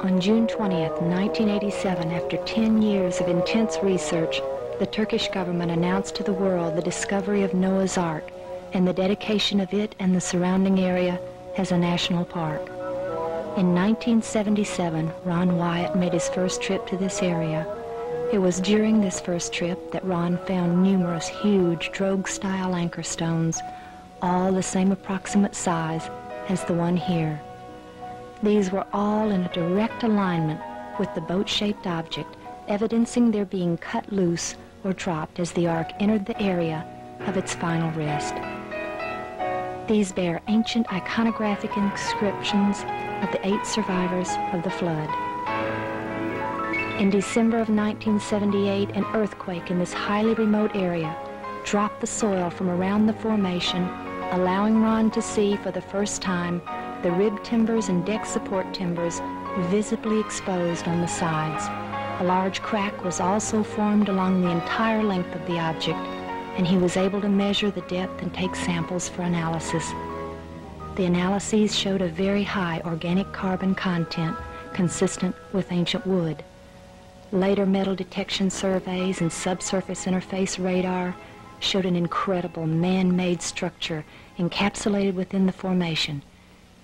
On June 20th, 1987, after 10 years of intense research, the Turkish government announced to the world the discovery of Noah's Ark and the dedication of it and the surrounding area as a national park. In 1977, Ron Wyatt made his first trip to this area. It was during this first trip that Ron found numerous huge drogue-style anchor stones, all the same approximate size as the one here. These were all in a direct alignment with the boat-shaped object, evidencing their being cut loose or dropped as the Ark entered the area of its final rest. These bear ancient iconographic inscriptions of the 8 survivors of the flood. In December of 1978, an earthquake in this highly remote area dropped the soil from around the formation, allowing Ron to see for the first time the rib timbers and deck support timbers visibly exposed on the sides. A large crack was also formed along the entire length of the object, and he was able to measure the depth and take samples for analysis. The analyses showed a very high organic carbon content consistent with ancient wood. Later metal detection surveys and subsurface interface radar showed an incredible man-made structure encapsulated within the formation.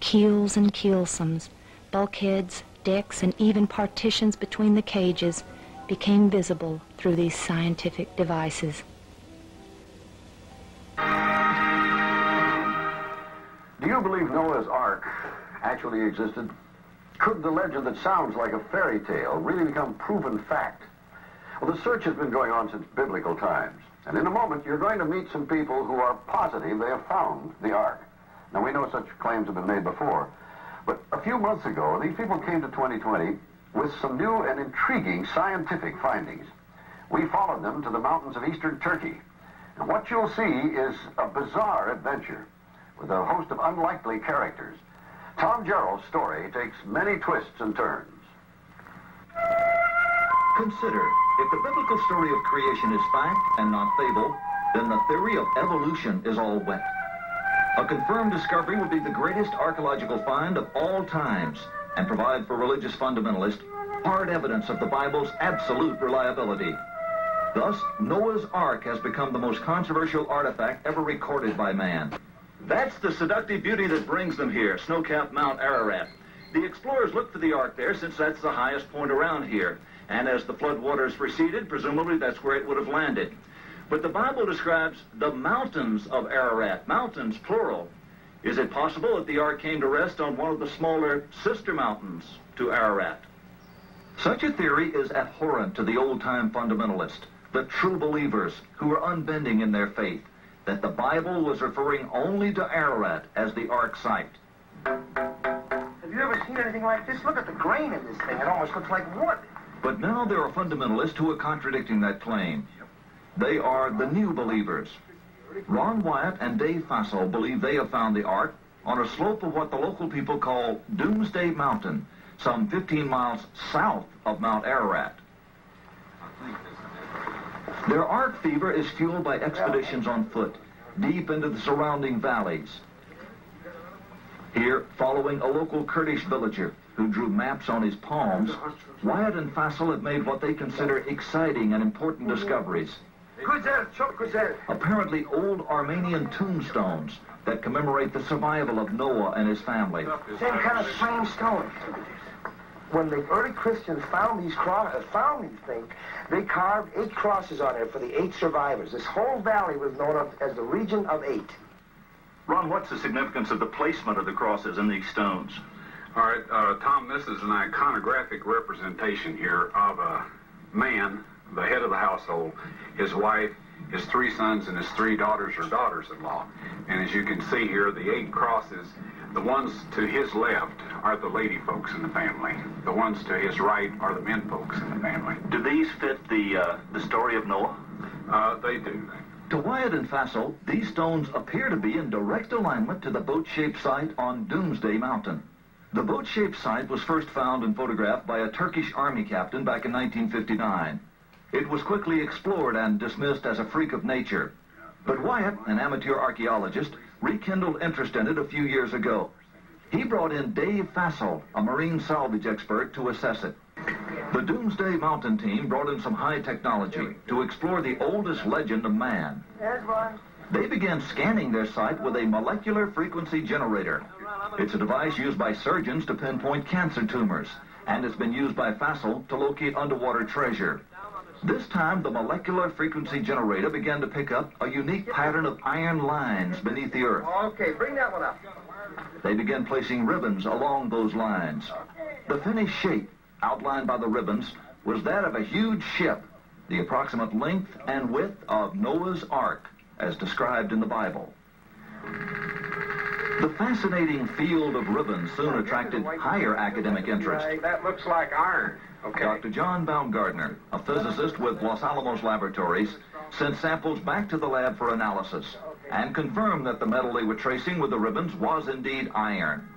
Keels and keelsomes, bulkheads, decks, and even partitions between the cages became visible through these scientific devices. Do you believe Noah's Ark actually existed? Could the legend that sounds like a fairy tale really become proven fact? Well, the search has been going on since biblical times. And in a moment, you're going to meet some people who are positive they have found the Ark. Now, we know such claims have been made before, but a few months ago, these people came to 2020 with some new and intriguing scientific findings. We followed them to the mountains of eastern Turkey. And what you'll see is a bizarre adventure with a host of unlikely characters. Tom Jarrell's story takes many twists and turns. Consider, if the biblical story of creation is fact and not fable, then the theory of evolution is all wet. A confirmed discovery would be the greatest archaeological find of all times and provide for religious fundamentalists hard evidence of the Bible's absolute reliability. Thus, Noah's Ark has become the most controversial artifact ever recorded by man. That's the seductive beauty that brings them here, snow-capped Mount Ararat. The explorers looked for the Ark there since that's the highest point around here. And as the flood waters receded, presumably that's where it would have landed. But the Bible describes the mountains of Ararat, mountains plural. Is it possible that the Ark came to rest on one of the smaller sister mountains to Ararat? Such a theory is abhorrent to the old-time fundamentalist, the true believers who are unbending in their faith, that the Bible was referring only to Ararat as the Ark site. Have you ever seen anything like this? Look at the grain in this thing. It almost looks like wood. But now there are fundamentalists who are contradicting that claim. They are the new believers. Ron Wyatt and Dave Fassel believe they have found the Ark on a slope of what the local people call Doomsday Mountain, some 15 miles south of Mount Ararat. Their Ark fever is fueled by expeditions on foot, deep into the surrounding valleys. Here, following a local Kurdish villager who drew maps on his palms, Wyatt and Fassel have made what they consider exciting and important discoveries. Apparently old Armenian tombstones that commemorate the survival of Noah and his family. Same kind of strange stone. When the early Christians found these things, they carved 8 crosses on there for the 8 survivors. This whole valley was known as the region of 8. Ron, what's the significance of the placement of the crosses in these stones? All right, Tom, this is an iconographic representation here of a man, the head of the household, his wife, his 3 sons, and his 3 daughters or daughters-in-law. And as you can see here, the 8 crosses, the ones to his left are the lady folks in the family. The ones to his right are the men folks in the family. Do these fit the story of Noah? They do. To Wyatt and Fassel, these stones appear to be in direct alignment to the boat-shaped site on Doomsday Mountain. The boat-shaped site was first found and photographed by a Turkish army captain back in 1959. It was quickly explored and dismissed as a freak of nature. But Wyatt, an amateur archaeologist, rekindled interest in it a few years ago. He brought in Dave Fassel, a marine salvage expert, to assess it. The Doomsday Mountain team brought in some high technology to explore the oldest legend of man. They began scanning their site with a molecular frequency generator. It's a device used by surgeons to pinpoint cancer tumors, and it's been used by Fassel to locate underwater treasure. This time, the molecular frequency generator began to pick up a unique pattern of iron lines beneath the earth. Okay, bring that one up. They began placing ribbons along those lines. The finished shape, outlined by the ribbons, was that of a huge ship, the approximate length and width of Noah's Ark, as described in the Bible. The fascinating field of ribbons soon attracted higher academic interest. That looks like iron. Okay. Dr. John Baumgartner, a physicist with Los Alamos Laboratories, sent samples back to the lab for analysis and confirmed that the metal they were tracing with the ribbons was indeed iron.